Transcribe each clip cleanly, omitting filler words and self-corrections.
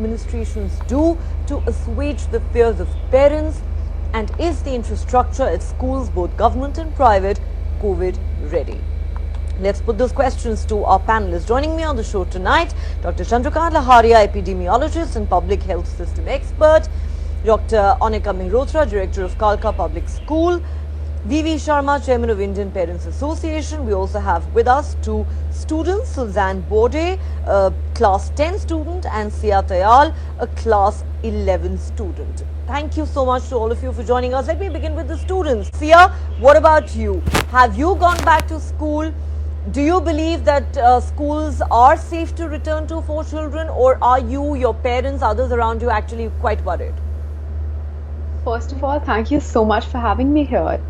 administrations do to assuage the fears of parents? And is the infrastructure at schools, both government and private, COVID ready? Let's put those questions to our panelists. Joining me on the show tonight, Dr. Chandrakant Laharia, epidemiologist and public health system expert, Dr. Anika Mehrotra, director of Kalka Public School, V.V. Sharma, chairman of Indian Parents Association. We also have with us two students, Suzanne Bode, a class 10 student, and Sia Tayal, a class 11 student. Thank you so much to all of you for joining us. Let me begin with the students. Sia, what about you? Have you gone back to school? Do you believe that schools are safe to return to for children, or are you, your parents, others around you actually quite worried? First of all, thank you so much for having me here.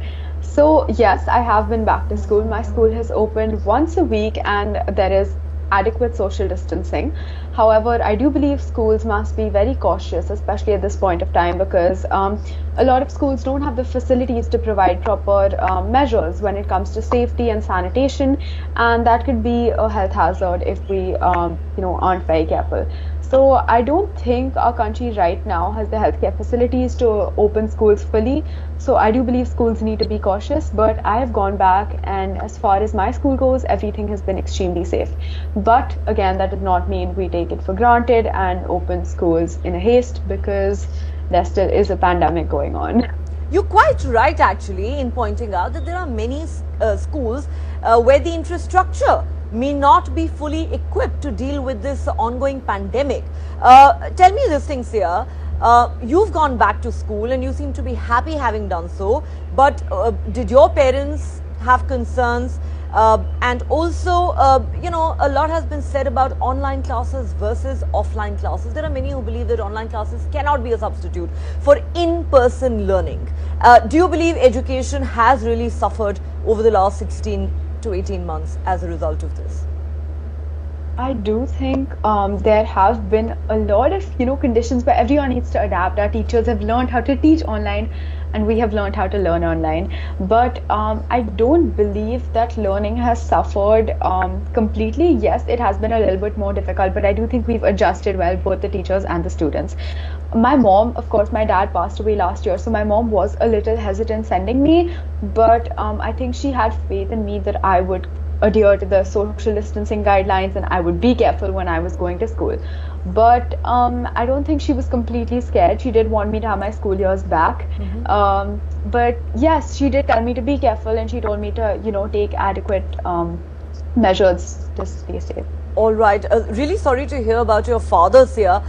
So yes, I have been back to school. My school has opened once a week and there is adequate social distancing. However, I do believe schools must be very cautious, especially at this point of time, because a lot of schools don't have the facilities to provide proper measures when it comes to safety and sanitation, and that could be a health hazard if we aren't very careful. So I don't think our country right now has the healthcare facilities to open schools fully. So I do believe schools need to be cautious, but I have gone back, and as far as my school goes, everything has been extremely safe. But again, that does not mean we take it for granted and open schools in a haste, because there still is a pandemic going on. You're quite right actually in pointing out that there are many schools where the infrastructure may not be fully equipped to deal with this ongoing pandemic. Tell me this thing, Sia. You've gone back to school and you seem to be happy having done so, but did your parents have concerns? And also, a lot has been said about online classes versus offline classes. There are many who believe that online classes cannot be a substitute for in-person learning. Do you believe education has really suffered over the last 16 to 18 months as a result of this? I do think there have been a lot of conditions where everyone needs to adapt. Our teachers have learned how to teach online, and we have learned how to learn online. But I don't believe that learning has suffered completely. Yes, it has been a little bit more difficult, but I do think we've adjusted well, both the teachers and the students. My mom, of course, my dad passed away last year, so my mom was a little hesitant sending me, but I think she had faith in me that I would adhere to the social distancing guidelines and I would be careful when I was going to school. But I don't think she was completely scared. She did want me to have my school years back. But yes, she did tell me to be careful, and she told me to take adequate measures to stay safe. All right. Really sorry to hear about your father, Sia.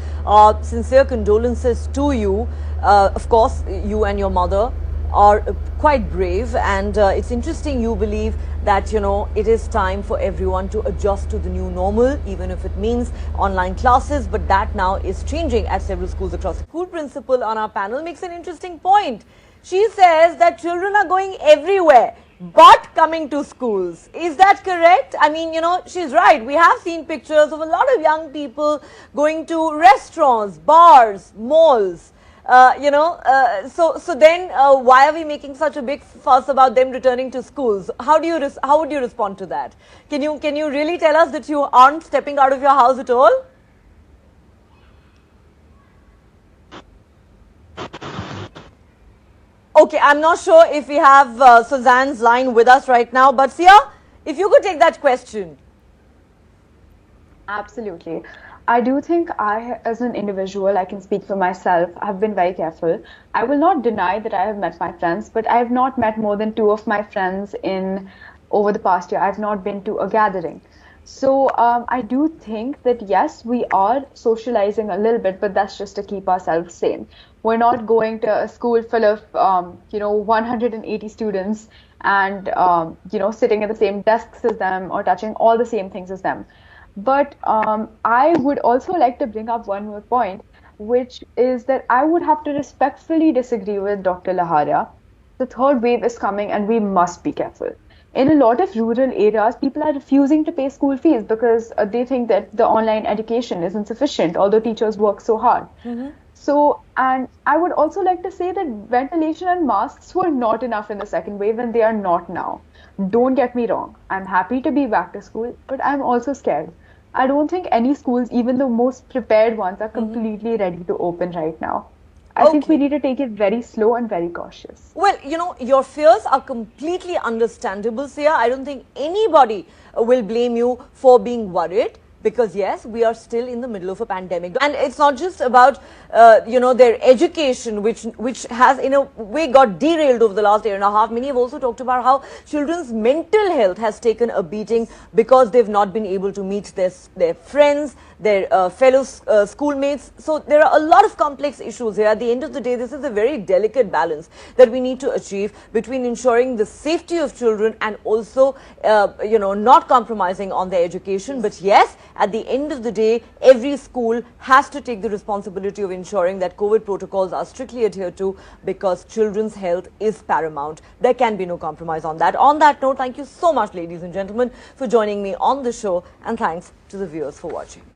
Sincere condolences to you. Of course, you and your mother are quite brave, and it's interesting you believe that it is time for everyone to adjust to the new normal, even if it means online classes, but that now is changing at several schools across. The school principal on our panel makes an interesting point. She says that children are going everywhere but coming to schools. Is that correct? I mean, she's right. We have seen pictures of a lot of young people going to restaurants, bars, malls. So then why are we making such a big fuss about them returning to schools? How would you respond to that? Can you really tell us that you aren't stepping out of your house at all? Okay, I'm not sure if we have Suzanne's line with us right now, but Sia, if you could take that question. Absolutely. I do think I, as an individual, I can speak for myself, have been very careful. I will not deny that I have met my friends, but I have not met more than 2 of my friends over the past year. I have not been to a gathering. So I do think that yes, we are socializing a little bit, but that's just to keep ourselves sane. We're not going to a school full of 180 students and sitting at the same desks as them or touching all the same things as them. But I would also like to bring up one more point, which is that I would have to respectfully disagree with Dr. Laharia. The third wave is coming and we must be careful. In a lot of rural areas, people are refusing to pay school fees because they think that the online education isn't sufficient, although teachers work so hard. So, and I would also like to say that ventilation and masks were not enough in the second wave, and they are not now. Don't get me wrong. I'm happy to be back to school, but I'm also scared. I don't think any schools, even the most prepared ones, are completely ready to open right now. I think we Okay. need to take it very slow and very cautious. Well, your fears are completely understandable, Sia. I don't think anybody will blame you for being worried. Because yes, we are still in the middle of a pandemic, and it's not just about their education, which has in a way got derailed over the last year and a half. Many have also talked about how children's mental health has taken a beating because they've not been able to meet their friends, their fellow schoolmates. So there are a lot of complex issues here. At the end of the day, this is a very delicate balance that we need to achieve between ensuring the safety of children and also not compromising on their education. But yes, at the end of the day, every school has to take the responsibility of ensuring that COVID protocols are strictly adhered to, because children's health is paramount. There can be no compromise on that. On that note, thank you so much, ladies and gentlemen, for joining me on the show, and thanks to the viewers for watching.